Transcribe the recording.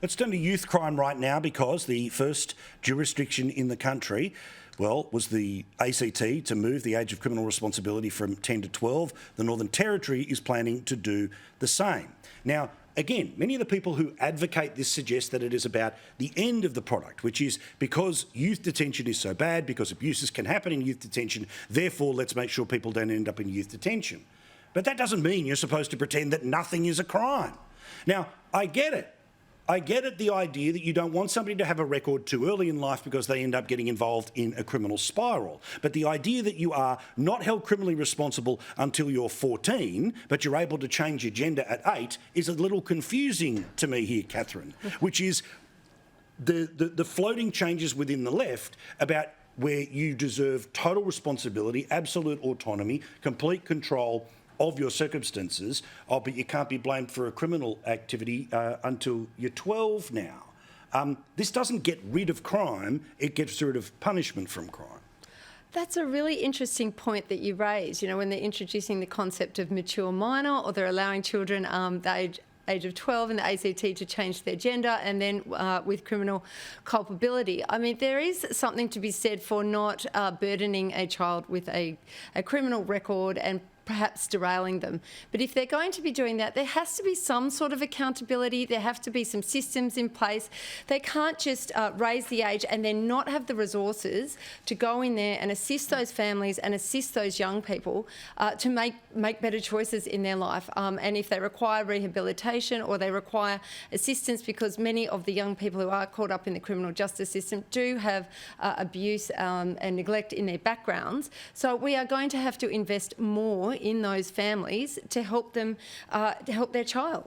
Let's turn to youth crime right now, because the first jurisdiction in the country, well, was the ACT to move the age of criminal responsibility from 10 to 12. The Northern Territory is planning to do the same. Now, again, many of the people who advocate this suggest that it is about the end of the product, which is because youth detention is so bad, because abuses can happen in youth detention, therefore let's make sure people don't end up in youth detention. But that doesn't mean you're supposed to pretend that nothing is a crime. Now, I get it. I get it, the idea that you don't want somebody to have a record too early in life because they end up getting involved in a criminal spiral. But the idea that you are not held criminally responsible until you're 14, but you're able to change your gender at 8 is a little confusing to me here, Katherine, which is the floating changes within the left about where you deserve total responsibility, absolute autonomy, complete control of your circumstances, but you can't be blamed for a criminal activity until you're 12 now. This doesn't get rid of crime, it gets rid of punishment from crime. That's a really interesting point that you raise, when they're introducing the concept of mature minor, or they're allowing children the age of 12 in the ACT to change their gender, and then with criminal culpability. I mean, there is something to be said for not burdening a child with a criminal record and perhaps derailing them. But if they're going to be doing that, there has to be some sort of accountability. There have to be some systems in place. They can't just raise the age and then not have the resources to go in there and assist those families and assist those young people to make better choices in their life. And if they require rehabilitation or they require assistance, because many of the young people who are caught up in the criminal justice system do have abuse and neglect in their backgrounds. So we are going to have to invest more in those families to help them, to help their child.